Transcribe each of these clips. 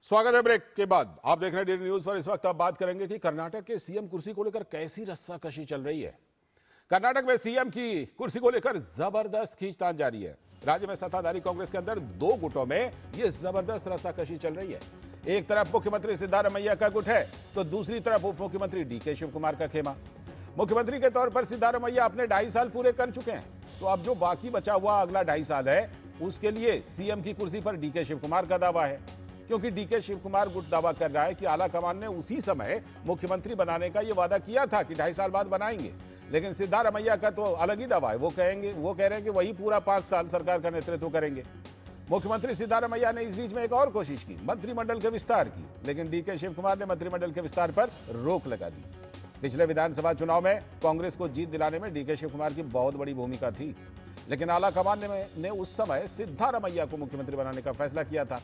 स्वागत है। ब्रेक के बाद आप देख रहे हैं डेली न्यूज पर। इस वक्त आप बात करेंगे कि कर्नाटक के सीएम कुर्सी को लेकर कैसी रस्साकशी चल रही है। कर्नाटक में सीएम की कुर्सी को लेकर जबरदस्त खींचतान जारी है। राज्य में सत्ताधारी कांग्रेस के अंदर दो गुटों में यह जबरदस्त रस्साकशी चल रही है। एक तरफ मुख्यमंत्री सिद्धारमैया का गुट है तो दूसरी तरफ उप मुख्यमंत्री डीके शिव कुमार का खेमा। मुख्यमंत्री के तौर पर सिद्धारमैया अपने 2.5 साल पूरे कर चुके हैं, तो अब जो बाकी बचा हुआ अगला 2.5 साल है उसके लिए सीएम की कुर्सी पर डीके शिव कुमार का दावा है। क्योंकि डीके शिव कुमार गुट दावा कर रहा है कि आला कमान ने उसी समय मुख्यमंत्री बनाने का यह वादा किया था कि 2.5 साल बाद बनाएंगे, लेकिन सिद्धारमैया का तो अलग ही दावा है। वो कह रहे हैं कि वही पूरा 5 साल सरकार का नेतृत्व करेंगे। मुख्यमंत्री सिद्धारमैया ने इस बीच में एक और कोशिश की, मंत्रिमंडल के विस्तार की, लेकिन डीके शिव कुमार ने मंत्रिमंडल के विस्तार पर रोक लगा दी। पिछले विधानसभा चुनाव में कांग्रेस को जीत दिलाने में डीके शिव कुमार की बहुत बड़ी भूमिका थी, लेकिन आला कमान ने उस समय सिद्धारमैया को मुख्यमंत्री बनाने का फैसला किया था।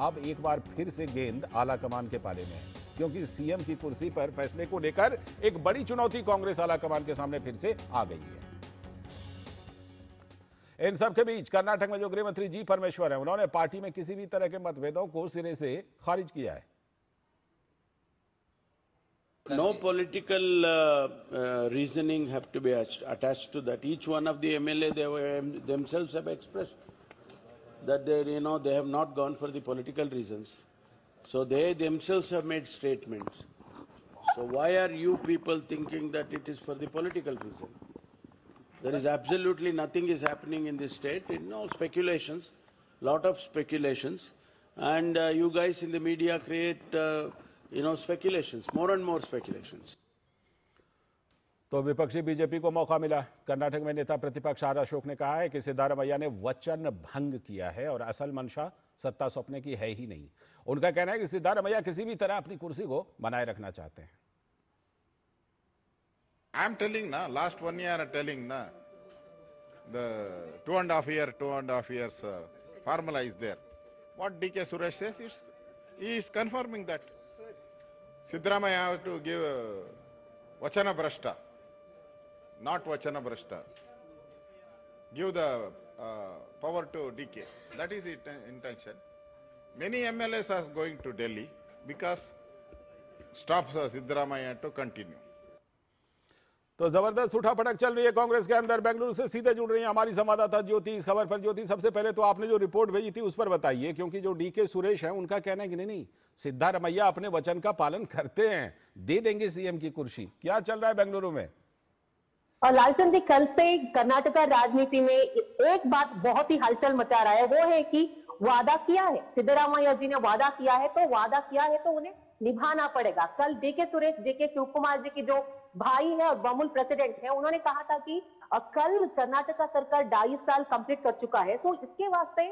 अब एक बार फिर से गेंद आला कमान के पाले में है, क्योंकि सीएम की कुर्सी पर फैसले को लेकर एक बड़ी चुनौती कांग्रेस आला कमान के सामने फिर से आ गई है। इन सब के बीच कर्नाटक में जो गृह मंत्री जी परमेश्वर है, उन्होंने पार्टी में किसी भी तरह के मतभेदों को सिरे से खारिज किया है। No political reasoning have to be attached to that. Each one of the MLA themselves have expressed that they have not gone for the political reasons. So they themselves have made statements. So why are you people thinking that it is for the political reason? There is absolutely nothing is happening in this state. Speculations, lot of speculations, and you guys in the media create speculations, more and more speculations. तो विपक्षी BJP को मौका मिला। कर्नाटक में नेता प्रतिपक्ष are Ashok ने कहा है कि सिद्धारमैया ने वचन भंग किया है और असल मंशा सत्ता सौंपने की है ही नहीं। उनका कहना है कि सिद्धारमैया किसी भी तरह अपनी कुर्सी को बनाए रखना चाहते हैं। I am telling na, last 1 year telling na, the 2.5 years formula is there. What DK Suresh says, he is confirming that. Siddaramaiya have to give Vachana Brashta, not Vachana Brashta. Give the power to DK. That is it intention. Many MLAs are going to Delhi because stops Siddaramaiya to continue. तो जबरदस्त उठापटक चल रही है कांग्रेस के अंदर। बेंगलुरु से सीधे जुड़ रही है हमारी संवाददाता ज्योति इस खबर पर। ज्योति, सबसे पहले तो आपने जो रिपोर्ट भेजी थी उस पर बताइए, क्योंकि जो डीके सुरेश है उनका कहना है कि नहीं सिद्धारमैया अपने वचन का पालन करते हैं, दे देंगे सीएम की कुर्सी। क्या चल रहा है बेंगलुरु में? और लालचंद जी, कल से कर्नाटक राजनीति में एक बात बहुत ही हलचल मचा रहा है, वो है कि वादा किया है सिद्धारमैया जी ने, वादा किया है तो उन्हें निभाना पड़ेगा। कल डीके शिव कुमार जी की जो भाई है और बमुल प्रेसिडेंट है, उन्होंने कहा था कि कल कर्नाटक का सरकार 2.5 साल कंप्लीट कर चुका है, तो इसके वास्ते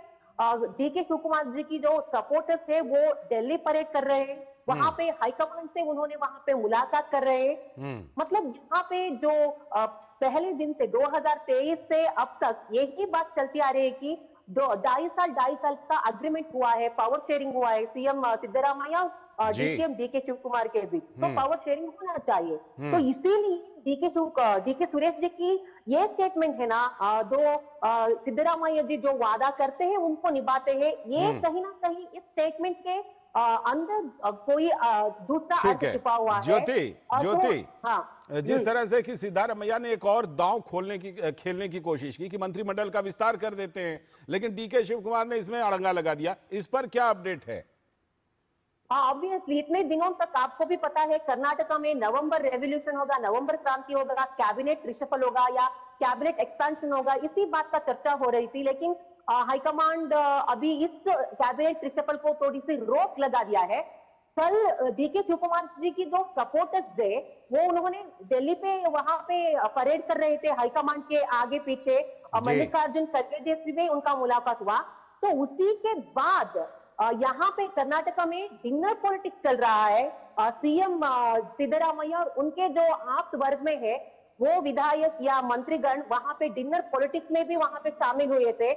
डीके शिव कुमार जी की जो सपोर्टर्स है वो दिल्ली परेड कर रहे हैं, वहां पे हाईकमान से उन्होंने वहां पे मुलाकात कर रहे हैं। मतलब यहाँ पे जो पहले दिन से 2023 से अब तक यही बात चलती आ रही है कि 2.5 साल का अग्रीमेंट हुआ है, पावर शेयरिंग हुआ है सीएम सिद्धारमैया और डीके शिव कुमार के बीच, तो पावर शेयरिंग होना चाहिए। तो इसीलिए डीके सुरेश जी की ये स्टेटमेंट है ना, सिद्धारमैया जी जो वादा करते हैं उनको निभाते हैं, ये कहीं ना कहीं इस स्टेटमेंट के अंदर कोई दूसरा अर्थ छुपा हुआ है। ज्योति, जिस तरह से कि सिद्धारमैया ने एक और दांव खेलने की कोशिश की कि मंत्रिमंडल का विस्तार कर देते हैं, लेकिन डीके शिव कुमार ने इसमें अड़ंगा लगा दिया, इस पर क्या अपडेट है? ऑब्वियसली इतने दिनों तक आपको भी पता है कर्नाटक में नवंबर रेवोल्यूशन होगा, नवंबर क्रांति होगा, कैबिनेट रिशफल होगा या कैबिनेट एक्सपेंशन होगा, इसी बात का चर्चा हो रही थी। लेकिन हाईकमांड अभी इस कैबिनेट रिशफल को थोड़ी सी रोक लगा दिया है। कल डीके शिव कुमार जी की जो सपोर्टर्स थे वो उन्होंने दिल्ली पे वहां पे परेड कर रहे थे हाईकमांड के आगे पीछे, मल्लिकार्जुन खड़गे से भी उनका मुलाकात हुआ। तो उसी के बाद यहाँ पे कर्नाटक में डिनर पॉलिटिक्स चल रहा है। सीएम सिद्धारमैया और उनके जो आप्त वर्ग में है वो विधायक या मंत्रीगण वहां पे डिनर पॉलिटिक्स में भी वहां पे शामिल हुए थे।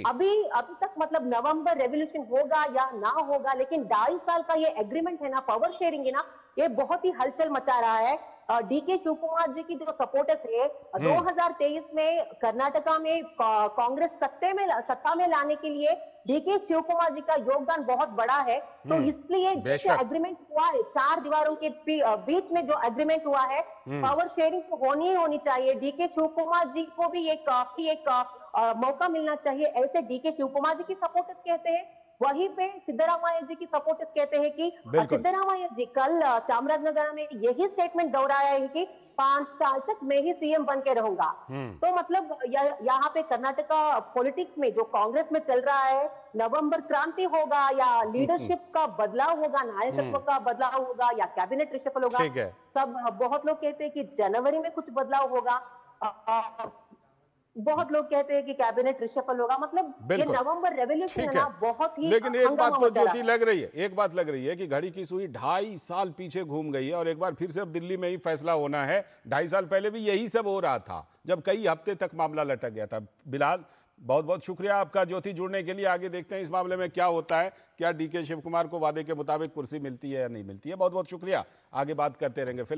अभी तक मतलब नवंबर रेवोल्यूशन होगा या ना होगा, लेकिन 2.5 साल का ये एग्रीमेंट है ना, पावर शेयरिंग है ना, ये बहुत ही हलचल मचा रहा है। डीके शिव कुमार जी की जो सपोर्टर्स है 2023 में कर्नाटका में कांग्रेस सत्ता में लाने के लिए डीके शिव कुमार जी का योगदान बहुत बड़ा है, तो इसलिए जो बेशक। एग्रीमेंट हुआ है, चार दीवारों के बीच में जो एग्रीमेंट हुआ है, पावर शेयरिंग तो होनी ही होनी चाहिए। डीके शिव कुमार जी को भी एक मौका मिलना चाहिए। ऐसे डीके शिव कुमार जी की सपोर्टर्स कहते हैं, वहीं पे सिद्धरामैया जी की सपोर्टर्स कहते हैं कि बिल्कुल। सिद्धरामैया जी कल चामराजनगर में यही स्टेटमेंट दोहराया है कि 5 साल तक मैं ही सीएम बन के रहूंगा। तो मतलब यहाँ पे कर्नाटका पॉलिटिक्स में जो कांग्रेस में चल रहा है, नवंबर क्रांति होगा या लीडरशिप का बदलाव होगा, नायकत्व का बदलाव होगा या कैबिनेट रिशफल होगा, ठीक है। सब बहुत लोग कहते हैं कि जनवरी में कुछ बदलाव होगा, बहुत लोग कहते हैं कि कैबिनेट रिशफल होगा। मतलब ये बिल्कुल। नवंबर रेवोल्यूशन है ठीक ना, है, बहुत ही लेकिन एक बात हंगामा तो मचा रहा ज्योति है। लग रही है, एक बात लग रही है कि घड़ी की सुई 2.5 साल पीछे घूम गई है और एक बार फिर से अब दिल्ली में ही फैसला होना है। 2.5 साल पहले भी यही सब हो रहा था, जब कई हफ्ते तक मामला लटक गया था। बिलाल, बहुत बहुत शुक्रिया आपका ज्योति जुड़ने के लिए। आगे देखते हैं इस मामले में क्या होता है, क्या डीके शिव कुमार को वादे के मुताबिक कुर्सी मिलती है या नहीं मिलती है। बहुत बहुत शुक्रिया, आगे बात करते रहेंगे।